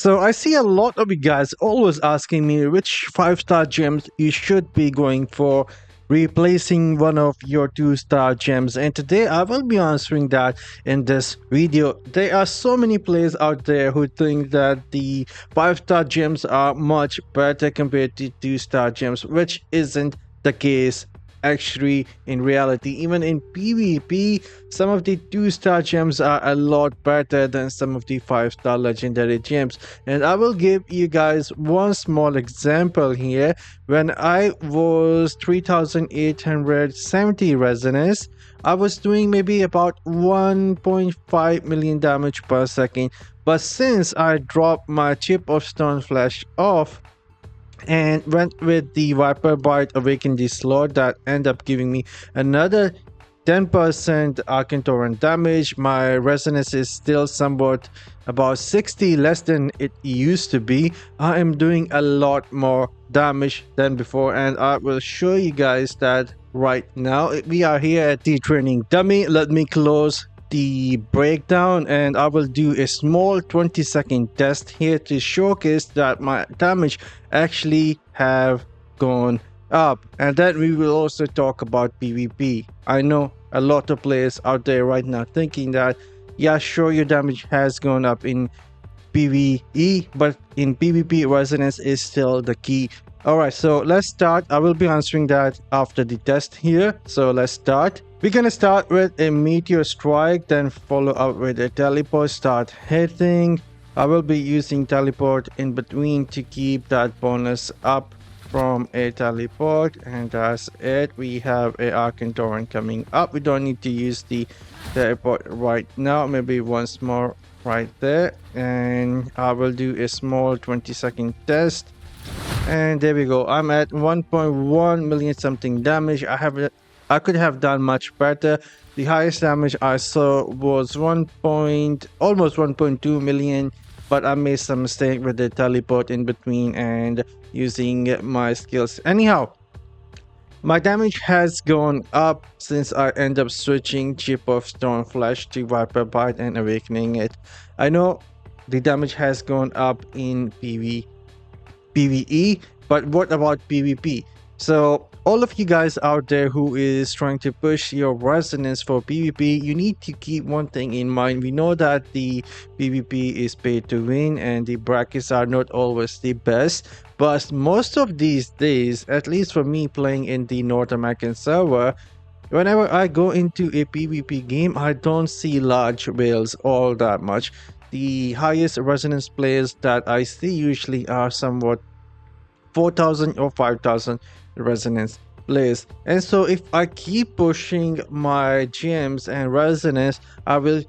So I see a lot of you guys always asking me which 5-star gems you should be going for, replacing one of your 2-star gems, and today I will be answering that in this video. There are so many players out there who think that the 5-star gems are much better compared to 2-star gems, which isn't the case. Actually, in reality, even in PvP, some of the 2-star gems are a lot better than some of the 5-star legendary gems. And I will give you guys one small example here. When I was 3870 resonance, I was doing maybe about 1.5 million damage per second. But since I dropped my chip of stone flesh off and went with the Viper Bite Awaken the slot, that ended up giving me another 10% Arcane Torrent damage. My resonance is still somewhat about 60 less than it used to be. I am doing a lot more damage than before, and I will show you guys that right now. We are here at the training dummy. Let me close the breakdown and I will do a small 20-second test here to showcase that my damage actually have gone up. And then we will also talk about PvP. I know a lot of players out there right now thinking that, yeah, sure, your damage has gone up in PvE, but in PvP, resonance is still the key. Alright, so let's start. I will be answering that after the test here. So let's start. We're gonna start with a meteor strike, then follow up with a teleport, start hitting. I will be using teleport in between to keep that bonus up from a teleport, and that's it. We have a Arcane Torrent coming up. We don't need to use the teleport right now, maybe once more right there, and I will do a small 20-second test. And there we go. I'm at 1.1 million something damage. I could have done much better. The highest damage I saw was almost 1.2 million, but I made some mistake with the teleport in between and using my skills. Anyhow, my damage has gone up since I end up switching Chip of Stone Flesh to Viper Bite and awakening it. I know the damage has gone up in PvE, but what about PvP? So all of you guys out there who is trying to push your resonance for PvP, you need to keep one thing in mind. We know that the PvP is pay to win and the brackets are not always the best, but most of these days, at least for me playing in the North American server, whenever I go into a PvP game, I don't see large whales all that much. The highest resonance players that I see usually are somewhat 4,000 or 5,000 resonance players. And so if I keep pushing my gems and resonance, I will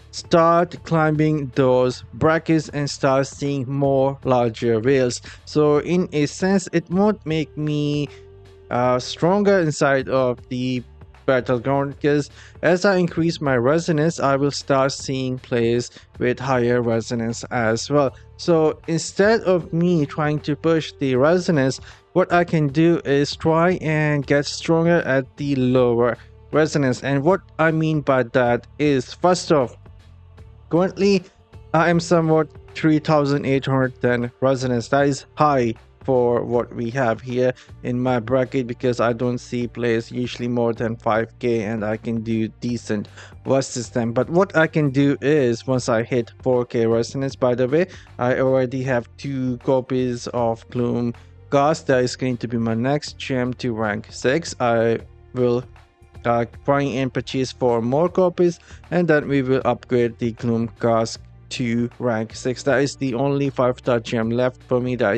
start climbing those brackets and start seeing more larger whales. So in a sense, it won't make me stronger inside of the battleground, because as I increase my resonance, I will start seeing players with higher resonance as well. So instead of me trying to push the resonance, what I can do is try and get stronger at the lower resonance. And what I mean by that is, first off, currently I am somewhat 3810 resonance. That is high for what we have here in my bracket, because I don't see players usually more than 5k and I can do decent versus them. But what I can do is, once I hit 4k resonance, by the way, I already have 2 copies of Gloom Cast. That is going to be my next gem to rank 6. I will try and purchase 4 more copies, and then we will upgrade the Gloom Cast to rank 6. That is the only 5-star gem left for me that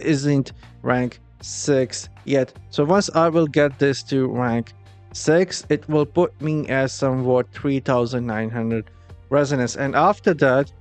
isn't rank 6 yet. So once I will get this to rank 6, it will put me at somewhat 3,900 resonance. And after that,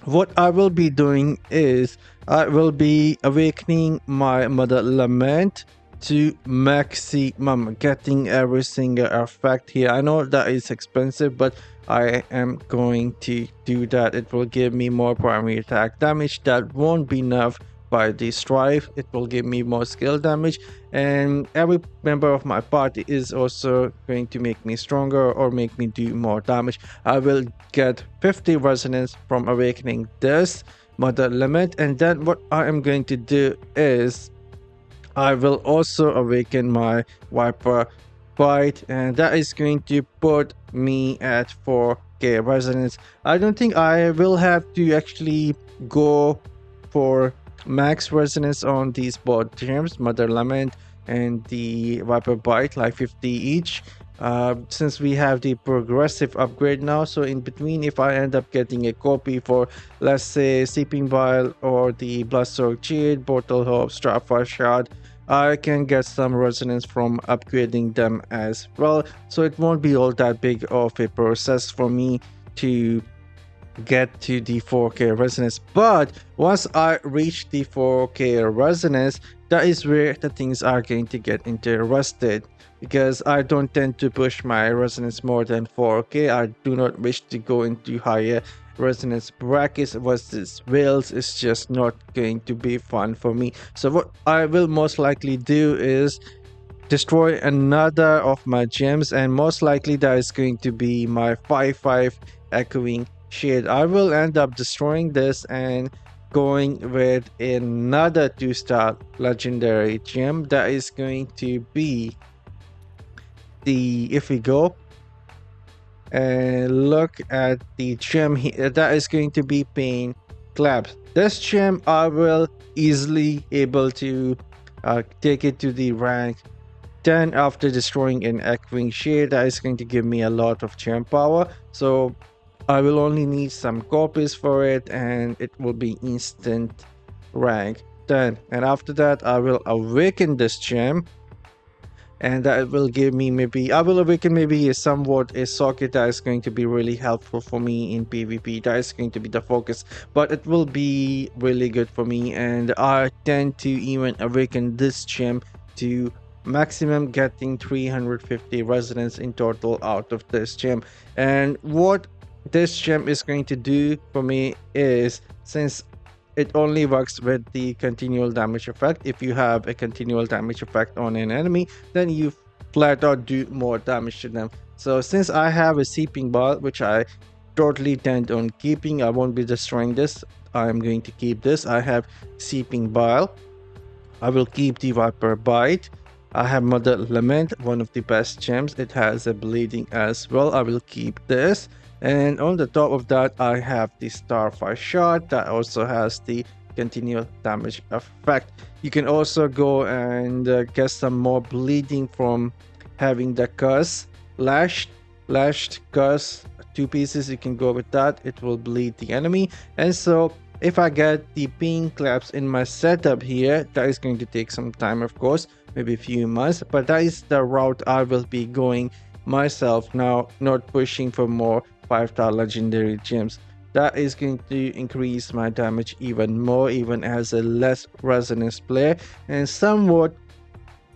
what I will be doing is I will be awakening my Mother Lament to maximum, getting every single effect here. I know that is expensive, but I am going to do that. It will give me more primary attack damage. That won't be enough by the strife. It will give me more skill damage, and every member of my party is also going to make me stronger or make me do more damage. I will get 50 resonance from awakening this, Mother Lament, and then what I am going to do is I will also awaken my Viper Bite, and that is going to put me at 4k resonance. I don't think I will have to actually go for max resonance on these both gems, Mother Lament and the Viper Bite, like 50 each. Since we have the progressive upgrade now, so in between, if I end up getting a copy for, let's say, Seeping Vial or the Bloodsoaked Jade, Bottle Hope, Starfire Shard, I can get some resonance from upgrading them as well. So it won't be all that big of a process for me to get to the 4k resonance. But once I reach the 4k resonance, that is where the things are going to get interested, because I don't tend to push my resonance more than 4k. I do not wish to go into higher resonance brackets versus whales. It's just not going to be fun for me. So what I will most likely do is destroy another of my gems, and most likely that is going to be my 5-5 echoing shade. I will end up destroying this and going with another 2-star legendary gem. That is going to be the, if we go and look at the gem here, that is going to be Pain Collapse. This gem I will easily able to take it to the rank 10 after destroying an echoing shade. That is going to give me a lot of gem power, so I will only need some copies for it and it will be instant rank 10. And after that I will awaken this gem, and that will give me, maybe I will awaken maybe a somewhat a socket that is going to be really helpful for me in PvP. That is going to be the focus, but it will be really good for me, and I tend to even awaken this gem to maximum getting 350 resonance in total out of this gem. And what this gem is going to do for me is, since it only works with the continual damage effect, if you have a continual damage effect on an enemy, then you flat out do more damage to them. So since I have a Seeping Ball, which I totally tend on keeping, I won't be destroying this, I'm going to keep this. I have Seeping Bile, I will keep the Viper Bite. I have Mother Lament, one of the best gems. It has a bleeding as well. I will keep this. And on the top of that, I have the Starfire Shard that also has the continual damage effect. You can also go and get some more bleeding from having the Curse. Lashed Curse, 2 pieces. You can go with that. It will bleed the enemy. And so if I get the Pain Collapse in my setup here, that is going to take some time, of course, maybe a few months, but that is the route I will be going myself now, not pushing for more 5-star legendary gems. That is going to increase my damage even more, even as a less resonance player, and somewhat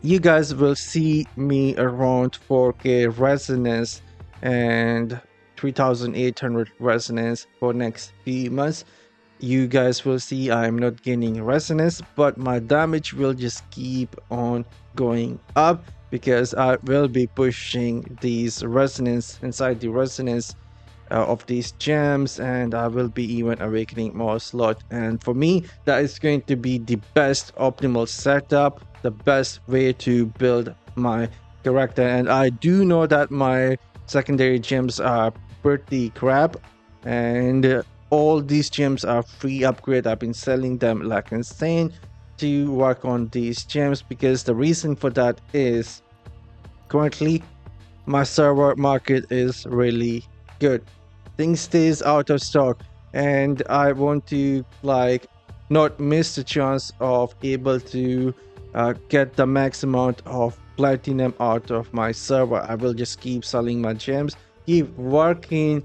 you guys will see me around 4k resonance and 3800 resonance for next few months. You guys will see I'm not gaining resonance, but my damage will just keep on going up, because I will be pushing these resonance inside the resonance of these gems, and I will be even awakening more slot. And for me, that is going to be the best optimal setup, the best way to build my character. And I do know that my secondary gems are pretty crap, and all these gems are free upgrade. I've been selling them like insane to work on these gems, because the reason for that is currently my server market is really good. Things stays out of stock, and I want to like not miss the chance of able to get the max amount of platinum out of my server. I will just keep selling my gems, keep working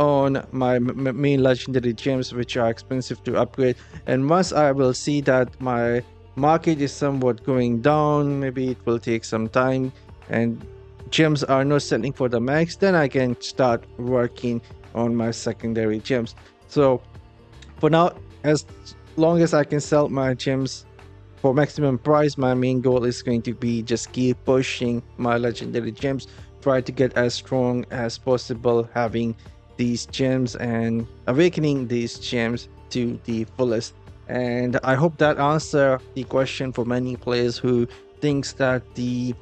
on my main legendary gems, which are expensive to upgrade. And once I will see that my market is somewhat going down, maybe it will take some time and gems are not selling for the max, then I can start working on my secondary gems. So for now, as long as I can sell my gems for maximum price, my main goal is going to be just keep pushing my legendary gems, try to get as strong as possible having these gems and awakening these gems to the fullest. And I hope that answer the question for many players who thinks that the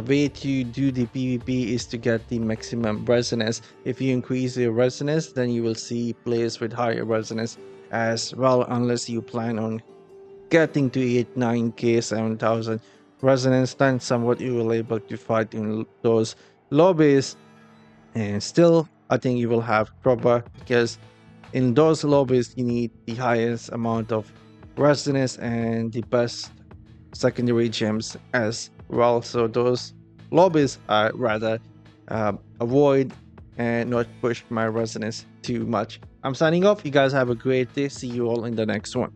way to do the PvP is to get the maximum resonance. If you increase your resonance, then you will see players with higher resonance as well, unless you plan on getting to 8, 9k, 7,000 resonance, then somewhat you will able to fight in those lobbies. And still, I think you will have trouble because in those lobbies you need the highest amount of resonance and the best secondary gems as well. So those lobbies I rather avoid and not push my resonance too much. I'm signing off. You guys have a great day. See you all in the next one.